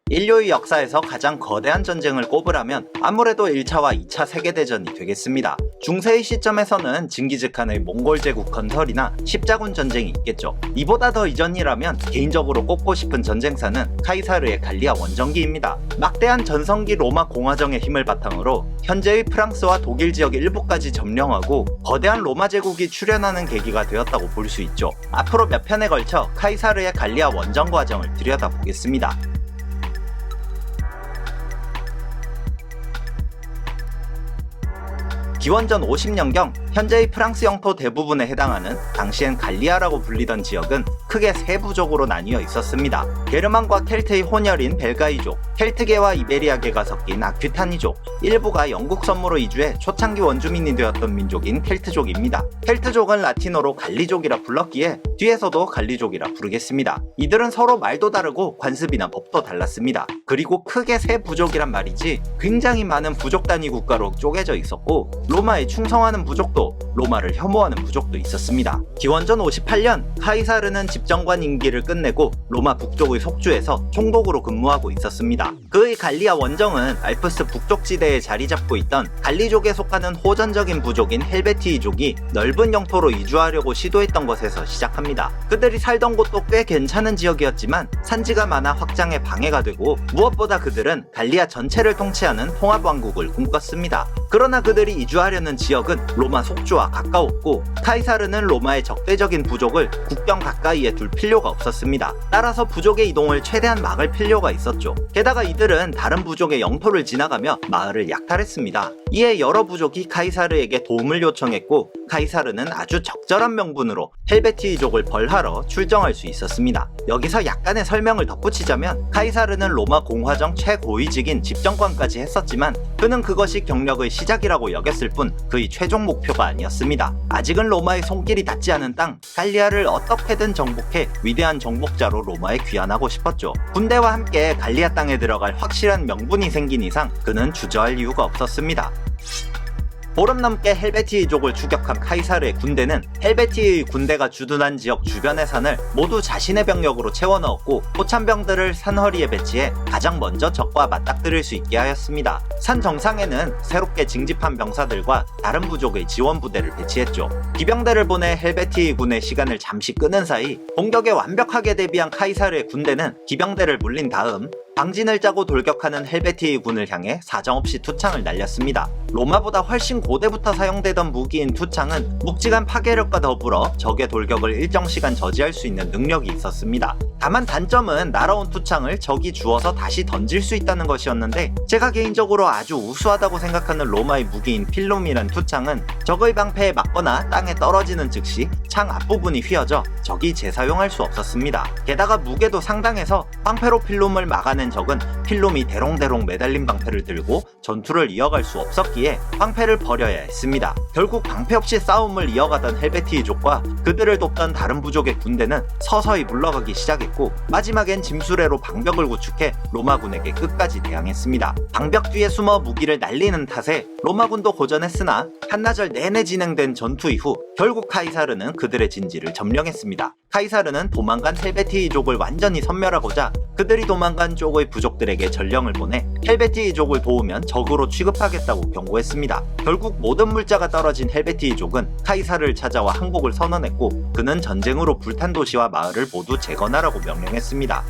인류의 역사에서 가장 거대한 전쟁을 꼽으라면 아무래도 1차와 2차 세계대전이 되겠습니다. 중세의 시점에서는 징기즈칸의 몽골 제국 건설이나 십자군 전쟁이 있겠죠. 이보다 더 이전이라면 개인적으로 꼽고 싶은 전쟁사는 카이사르의 갈리아 원정기입니다. 막대한 전성기 로마 공화정의 힘을 바탕으로 현재의 프랑스와 독일 지역 일부까지 점령하고 거대한 로마 제국이 출현하는 계기가 되었다고 볼 수 있죠. 앞으로 몇 편에 걸쳐 카이사르의 갈리아 원정 과정을 들여다보겠습니다. 기원전 50년경 현재의 프랑스 영토 대부분에 해당하는 당시엔 갈리아라고 불리던 지역은 크게 세 부족으로 나뉘어 있었습니다. 게르만과 켈트의 혼혈인 벨가이족, 켈트계와 이베리아계가 섞인 아퀴타니족, 일부가 영국 섬으로 이주해 초창기 원주민이 되었던 민족인 켈트족입니다. 켈트족은 라틴어로 갈리족이라 불렀기에 뒤에서도 갈리족이라 부르겠습니다. 이들은 서로 말도 다르고 관습이나 법도 달랐습니다. 그리고 크게 세 부족이란 말이지 굉장히 많은 부족 단위 국가로 쪼개져 있었고 로마에 충성하는 부족도 로마를 혐오하는 부족도 있었습니다. 기원전 58년 카이사르는 집정관 임기를 끝내고 로마 북쪽의 속주에서 총독으로 근무하고 있었습니다. 그의 갈리아 원정은 알프스 북쪽 지대에 자리 잡고 있던 갈리족에 속하는 호전적인 부족인 헬베티이족이 넓은 영토로 이주하려고 시도했던 것에서 시작합니다. 그들이 살던 곳도 꽤 괜찮은 지역이었지만 산지가 많아 확장에 방해가 되고 무엇보다 그들은 갈리아 전체를 통치하는 통합왕국을 꿈꿨습니다. 그러나 그들이 이주하려는 지역은 로마 속주와 가까웠고 카이사르는 로마의 적대적인 부족을 국경 가까이에 둘 필요가 없었습니다. 따라서 부족의 이동을 최대한 막을 필요가 있었죠. 게다가 이들은 다른 부족의 영토를 지나가며 마을을 약탈했습니다. 이에 여러 부족이 카이사르에게 도움을 요청했고 카이사르는 아주 적절한 명분으로 헬베티이족을 벌하러 출정할 수 있었습니다. 여기서 약간의 설명을 덧붙이자면 카이사르는 로마 공화정 최고위직인 집정관까지 했었지만 그는 그것이 경력의 시작이라고 여겼을 뿐 그의 최종 목표가 아니었습니다. 아직은 로마의 손길이 닿지 않은 땅 갈리아를 어떻게든 정복해 위대한 정복자로 로마에 귀환하고 싶었죠. 군대와 함께 갈리아 땅에 들어갈 확실한 명분이 생긴 이상 그는 주저할 이유가 없었습니다. 보름 넘게 헬베티이족을 추격한 카이사르의 군대는 헬베티의 군대가 주둔한 지역 주변의 산을 모두 자신의 병력으로 채워 넣었고 포참병들을 산허리에 배치해 가장 먼저 적과 맞닥뜨릴 수 있게 하였습니다. 산 정상에는 새롭게 징집한 병사들과 다른 부족의 지원 부대를 배치했죠. 기병대를 보내 헬베티의 군의 시간을 잠시 끄는 사이 공격에 완벽하게 대비한 카이사르의 군대는 기병대를 물린 다음 방진을 짜고 돌격하는 헬베티의 군을 향해 사정없이 투창을 날렸습니다. 로마보다 훨씬 고대부터 사용되던 무기인 투창은 묵직한 파괴력과 더불어 적의 돌격을 일정 시간 저지할 수 있는 능력이 있었습니다. 다만 단점은 날아온 투창을 적이 주워서 다시 던질 수 있다는 것이었는데 제가 개인적으로 아주 우수하다고 생각하는 로마의 무기인 필름이란 투창은 적의 방패에 맞거나 땅에 떨어지는 즉시 창 앞부분이 휘어져 적이 재사용할 수 없었습니다. 게다가 무게도 상당해서 방패로 필름을 막아낸 적은 필름이 대롱대롱 매달린 방패를 들고 전투를 이어갈 수 없었기에 방패를 버려야 했습니다. 결국 방패 없이 싸움을 이어가던 헬베티이족과 그들을 돕던 다른 부족의 군대는 서서히 물러가기 시작했고 마지막엔 짐수레로 방벽을 구축해 로마군에게 끝까지 대항했습니다. 방벽 뒤에 숨어 무기를 날리는 탓에 로마군도 고전했으나 한나절 내내 진행된 전투 이후 결국 카이사르는 그들의 진지를 점령했습니다. 카이사르는 도망간 헬베티이족을 완전히 섬멸하고자 그들이 도망간 쪽의 부족들에게 전령을 보내 헬베티이족을 도우면 적으로 취급하겠다고 경고했습니다. 결국 모든 물자가 떨어진 헬베티이족은 카이사르를 찾아와 항복을 선언했고 그는 전쟁으로 불탄 도시와 마을을 모두 재건하라고 명령했습니다.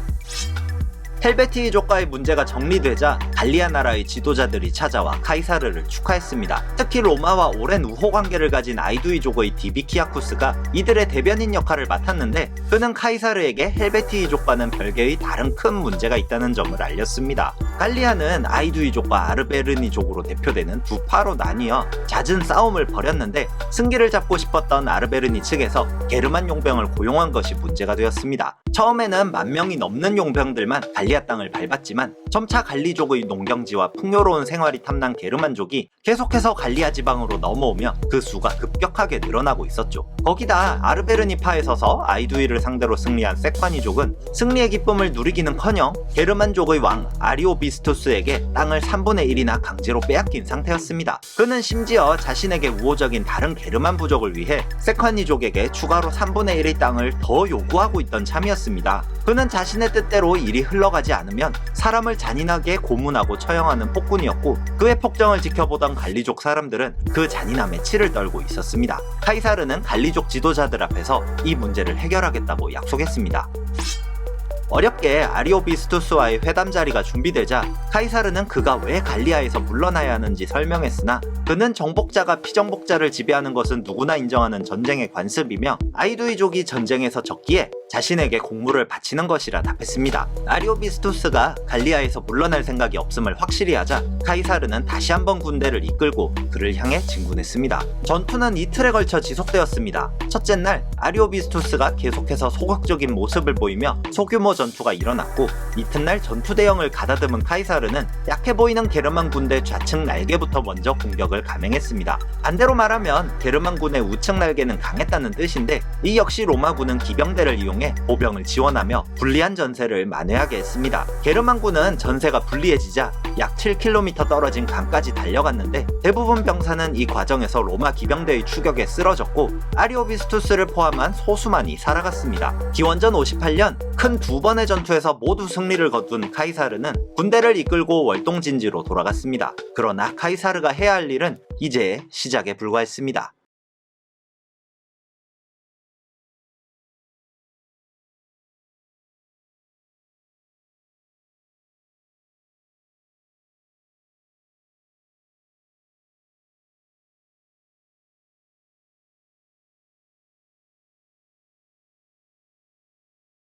헬베티이족과의 문제가 정리되자 갈리아 나라의 지도자들이 찾아와 카이사르를 축하했습니다. 특히 로마와 오랜 우호 관계를 가진 아이두이족의 디비키아쿠스가 이들의 대변인 역할을 맡았는데 그는 카이사르에게 헬베티이족과는 별개의 다른 큰 문제가 있다는 점을 알렸습니다. 갈리아는 아이두이족과 아르베르니족으로 대표되는 두 파로 나뉘어 잦은 싸움을 벌였는데 승기를 잡고 싶었던 아르베르니 측에서 게르만 용병을 고용한 것이 문제가 되었습니다. 처음에는 10,000명이 넘는 용병들만 갈리아 땅을 밟았지만 점차 갈리족의 농경지와 풍요로운 생활이 탐난 게르만족이 계속해서 갈리아 지방으로 넘어오며 그 수가 급격하게 늘어나고 있었죠. 거기다 아르베르니파에 서서 아이두이를 상대로 승리한 세콰니족은 승리의 기쁨을 누리기는커녕 게르만족의 왕 아리오비 아리오비스투스에게 땅을 3분의 1이나 강제로 빼앗긴 상태였습니다. 그는 심지어 자신에게 우호적인 다른 게르만 부족을 위해 세컨이족에게 추가로 3분의 1의 땅을 더 요구하고 있던 참이었습니다. 그는 자신의 뜻대로 일이 흘러가지 않으면 사람을 잔인하게 고문하고 처형하는 폭군이었고, 그의 폭정을 지켜보던 갈리족 사람들은 그 잔인함에 치를 떨고 있었습니다. 카이사르는 갈리족 지도자들 앞에서 이 문제를 해결하겠다고 약속했습니다. 어렵게 아리오비스투스와의 회담 자리가 준비되자 카이사르는 그가 왜 갈리아에서 물러나야 하는지 설명했으나, 그는 정복자가 피정복자를 지배하는 것은 누구나 인정하는 전쟁의 관습이며 아이두이족이 전쟁에서 졌기에 자신에게 공물을 바치는 것이라 답했습니다. 아리오비스투스가 갈리아에서 물러날 생각이 없음을 확실히 하자 카이사르는 다시 한번 군대를 이끌고 그를 향해 진군했습니다. 전투는 이틀에 걸쳐 지속되었습니다. 첫째 날 아리오비스투스가 계속해서 소극적인 모습을 보이며 소규모 전투가 일어났고, 이튿날 전투 대형을 가다듬은 카이사르는 약해 보이는 게르만 군대 좌측 날개부터 먼저 공격을 감행했습니다. 반대로 말하면 게르만군의 우측 날개는 강했다는 뜻인데, 이 역시 로마군은 기병대를 이용해 보병을 지원하며 불리한 전세를 만회하게 했습니다. 게르만군은 전세가 불리해지자 약 7km 떨어진 강까지 달려갔는데, 대부분 병사는 이 과정에서 로마 기병대의 추격에 쓰러졌고 아리오비스투스를 포함한 소수만이 살아갔습니다. 기원전 58년 큰 두 번의 전투에서 모두 승리를 거둔 카이사르는 군대를 이끌고 월동진지로 돌아갔습니다. 그러나 카이사르가 해야 할 일은 이제 시작에 불과했습니다.